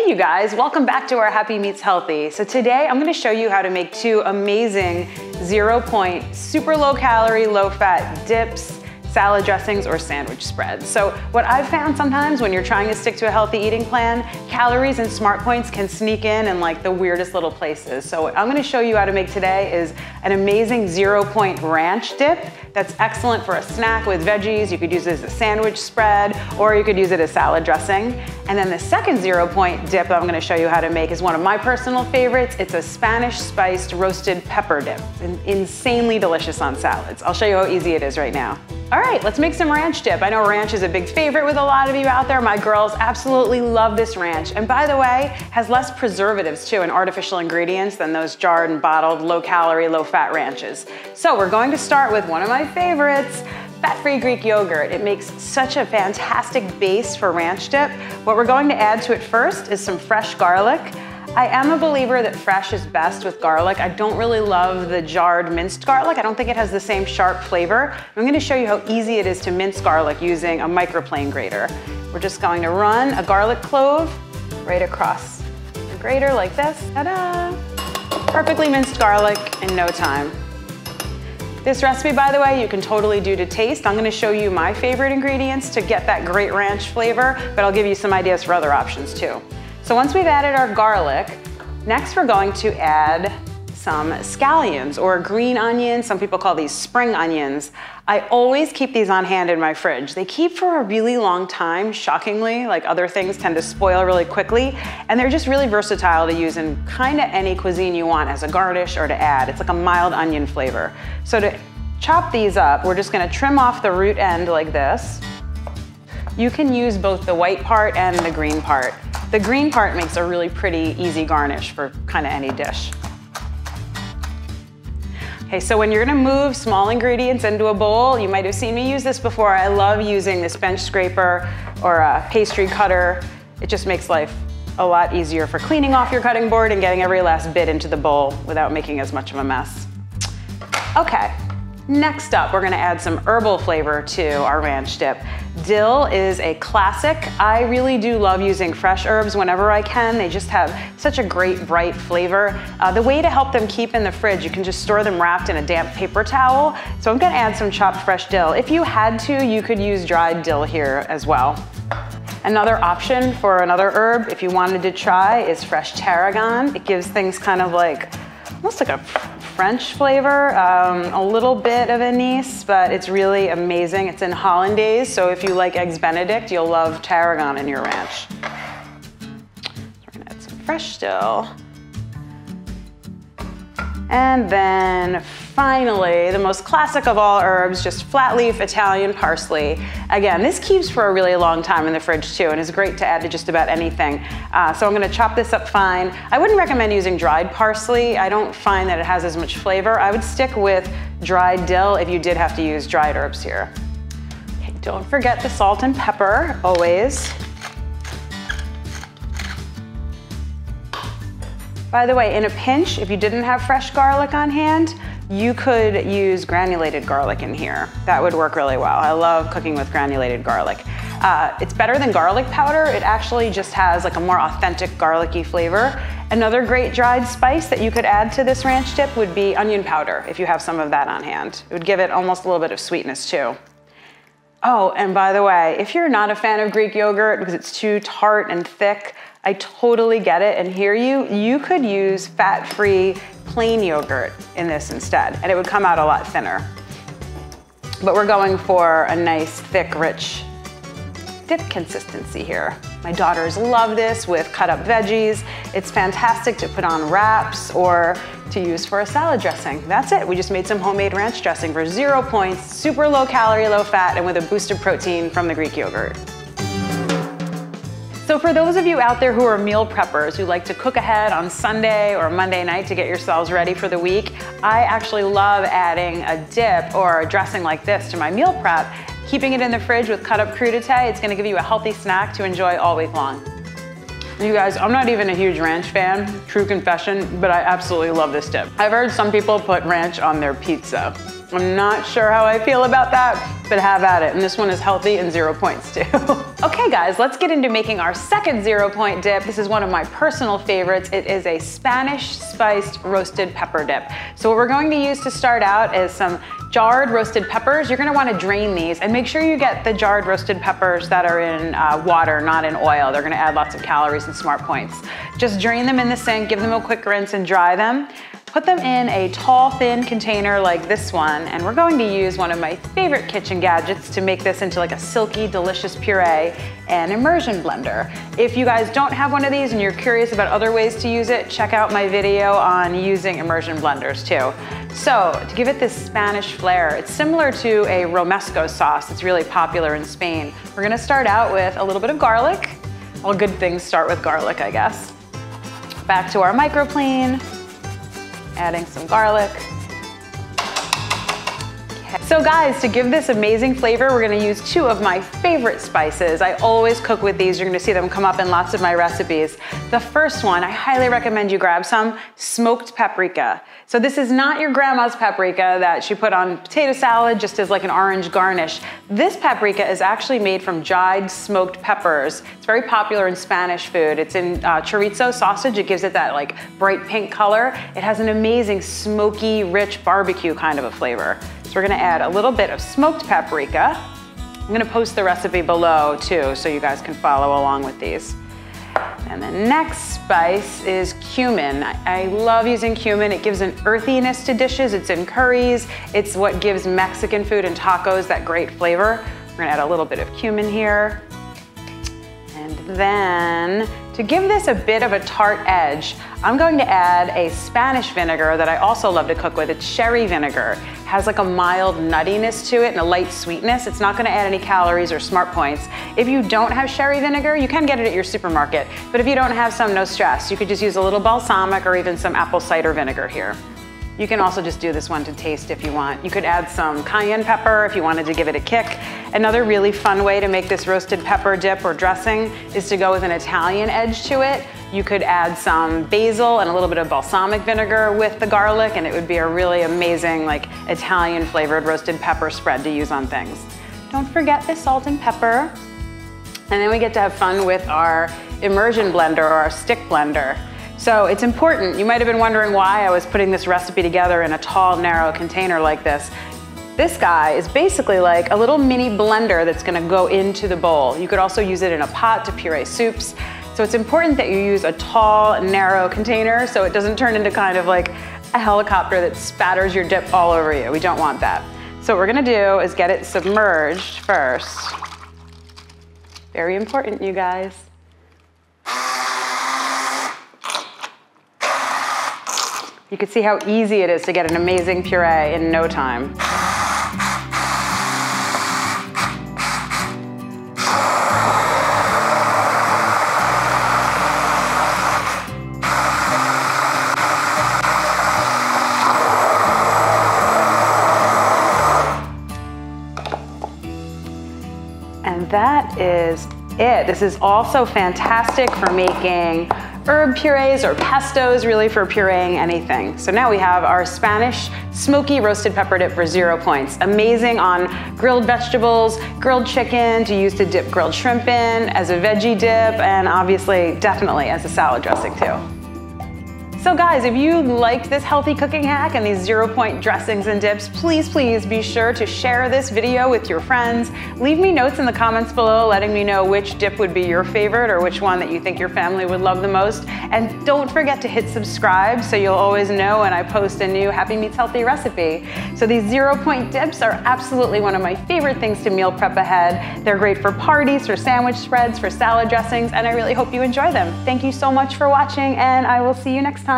Hey you guys, welcome back to our Happy Meets Healthy. So today I'm gonna show you how to make two amazing 0-point, super low calorie, low fat dips, salad dressings, or sandwich spreads. So what I've found sometimes when you're trying to stick to a healthy eating plan, calories and smart points can sneak in like the weirdest little places. So what I'm gonna show you how to make today is an amazing 0-point ranch dip that's excellent for a snack with veggies. You could use it as a sandwich spread, or you could use it as salad dressing. And then the second 0-point dip I'm gonna show you how to make is one of my personal favorites. It's a Spanish spiced roasted pepper dip. Insanely delicious on salads. I'll show you how easy it is right now. All right, let's make some ranch dip. I know ranch is a big favorite with a lot of you out there. My girls absolutely love this ranch. And by the way, has less preservatives too and artificial ingredients than those jarred and bottled low calorie, low fat ranches. So we're going to start with one of my favorites, fat-free Greek yogurt. It makes such a fantastic base for ranch dip. What we're going to add to it first is some fresh garlic. I am a believer that fresh is best with garlic. I don't really love the jarred minced garlic. I don't think it has the same sharp flavor. I'm gonna show you how easy it is to mince garlic using a microplane grater. We're just going to run a garlic clove right across the grater like this. Ta-da! Perfectly minced garlic in no time. This recipe, by the way, you can totally do to taste. I'm gonna show you my favorite ingredients to get that great ranch flavor, but I'll give you some ideas for other options too. So once we've added our garlic, next we're going to add some scallions or green onions. Some people call these spring onions. I always keep these on hand in my fridge. They keep for a really long time, shockingly, like other things tend to spoil really quickly, and they're just really versatile to use in kind of any cuisine you want as a garnish or to add. It's like a mild onion flavor. So to chop these up, we're just gonna trim off the root end like this. You can use both the white part and the green part. The green part makes a really pretty easy garnish for kind of any dish. Okay, so when you're gonna move small ingredients into a bowl, you might have seen me use this before. I love using this bench scraper or a pastry cutter. It just makes life a lot easier for cleaning off your cutting board and getting every last bit into the bowl without making as much of a mess. Okay. Next up, we're gonna add some herbal flavor to our ranch dip. Dill is a classic. I really do love using fresh herbs whenever I can. They just have such a great, bright flavor. The way to help them keep in the fridge, you can just store them wrapped in a damp paper towel. So I'm gonna add some chopped fresh dill. If you had to, you could use dried dill here as well. Another option for another herb, if you wanted to try, is fresh tarragon. It gives things kind of like, almost like a French flavor, a little bit of anise, but it's really amazing. It's in hollandaise, so if you like eggs Benedict, you'll love tarragon in your ranch. So we're gonna add some fresh dill. And then finally, the most classic of all herbs, just flat leaf Italian parsley. Again, this keeps for a really long time in the fridge too, and is great to add to just about anything. So I'm gonna chop this up fine. I wouldn't recommend using dried parsley. I don't find that it has as much flavor. I would stick with dried dill if you did have to use dried herbs here. Okay, don't forget the salt and pepper, always. By the way, in a pinch, if you didn't have fresh garlic on hand, you could use granulated garlic in here. That would work really well. I love cooking with granulated garlic. It's better than garlic powder. It actually just has like a more authentic garlicky flavor. Another great dried spice that you could add to this ranch dip would be onion powder, if you have some of that on hand. It would give it almost a little bit of sweetness too. Oh, and by the way, if you're not a fan of Greek yogurt because it's too tart and thick, I totally get it and hear you. You could use fat-free plain yogurt in this instead, and it would come out a lot thinner. But we're going for a nice, thick, rich dip consistency here. My daughters love this with cut up veggies. It's fantastic to put on wraps or to use for a salad dressing. That's it. We just made some homemade ranch dressing for 0 points, super low calorie, low fat, and with a boost of protein from the Greek yogurt. So for those of you out there who are meal preppers, who like to cook ahead on Sunday or Monday night to get yourselves ready for the week, I actually love adding a dip or a dressing like this to my meal prep. Keeping it in the fridge with cut up crudité, it's gonna give you a healthy snack to enjoy all week long. You guys, I'm not even a huge ranch fan, true confession, but I absolutely love this dip. I've heard some people put ranch on their pizza. I'm not sure how I feel about that, but have at it. And this one is healthy and 0 points too. Okay guys, let's get into making our second 0 point dip. This is one of my personal favorites. It is a Spanish spiced roasted pepper dip. So what we're going to use to start out is some jarred roasted peppers. You're gonna wanna drain these and make sure you get the jarred roasted peppers that are in water, not in oil. They're gonna add lots of calories and smart points. Just drain them in the sink, give them a quick rinse and dry them. Put them in a tall, thin container like this one, and we're going to use one of my favorite kitchen gadgets to make this into like a silky, delicious puree, an immersion blender. If you guys don't have one of these and you're curious about other ways to use it, check out my video on using immersion blenders too. So, to give it this Spanish flair, it's similar to a romesco sauce that's really popular in Spain. We're gonna start out with a little bit of garlic. All good things start with garlic, I guess. Back to our microplane. Adding some garlic. Okay. So guys, to give this amazing flavor, we're gonna use 2 of my favorite spices. I always cook with these. You're gonna see them come up in lots of my recipes. The first one, I highly recommend you grab some smoked paprika. So this is not your grandma's paprika that she put on potato salad just as like an orange garnish. This paprika is actually made from dried smoked peppers. It's very popular in Spanish food. It's in chorizo sausage. It gives it that like bright pink color. It has an amazing smoky, rich barbecue kind of a flavor. So we're gonna add a little bit of smoked paprika. I'm gonna post the recipe below too so you guys can follow along with these. And the next spice is cumin. I love using cumin. It gives an earthiness to dishes. It's in curries. It's what gives Mexican food and tacos that great flavor. We're gonna add a little bit of cumin here. And then, to give this a bit of a tart edge, I'm going to add a Spanish vinegar that I also love to cook with. It's sherry vinegar. It has like a mild nuttiness to it and a light sweetness. It's not gonna add any calories or smart points. If you don't have sherry vinegar, you can get it at your supermarket. But if you don't have some, no stress. You could just use a little balsamic or even some apple cider vinegar here. You can also just do this one to taste if you want. You could add some cayenne pepper if you wanted to give it a kick. Another really fun way to make this roasted pepper dip or dressing is to go with an Italian edge to it. You could add some basil and a little bit of balsamic vinegar with the garlic, and it would be a really amazing like Italian flavored roasted pepper spread to use on things. Don't forget the salt and pepper. And then we get to have fun with our immersion blender or our stick blender. So it's important. You might have been wondering why I was putting this recipe together in a tall, narrow container like this. This guy is basically like a little mini blender that's gonna go into the bowl. You could also use it in a pot to puree soups. So it's important that you use a tall, narrow container so it doesn't turn into kind of like a helicopter that spatters your dip all over you. We don't want that. So what we're gonna do is get it submerged first. Very important, you guys. You can see how easy it is to get an amazing puree in no time. And that is it. This is also fantastic for making herb purees or pestos, really for pureeing anything. So now we have our Spanish smoky roasted pepper dip for 0 points. Amazing on grilled vegetables, grilled chicken, to use to dip grilled shrimp in, as a veggie dip, and obviously, definitely as a salad dressing too. So guys, if you liked this healthy cooking hack and these 0 point dressings and dips, please be sure to share this video with your friends. Leave me notes in the comments below letting me know which dip would be your favorite or which one that you think your family would love the most. And don't forget to hit subscribe so you'll always know when I post a new Happy Meets Healthy recipe. So these 0 point dips are absolutely one of my favorite things to meal prep ahead. They're great for parties, for sandwich spreads, for salad dressings, and I really hope you enjoy them. Thank you so much for watching, and I will see you next time.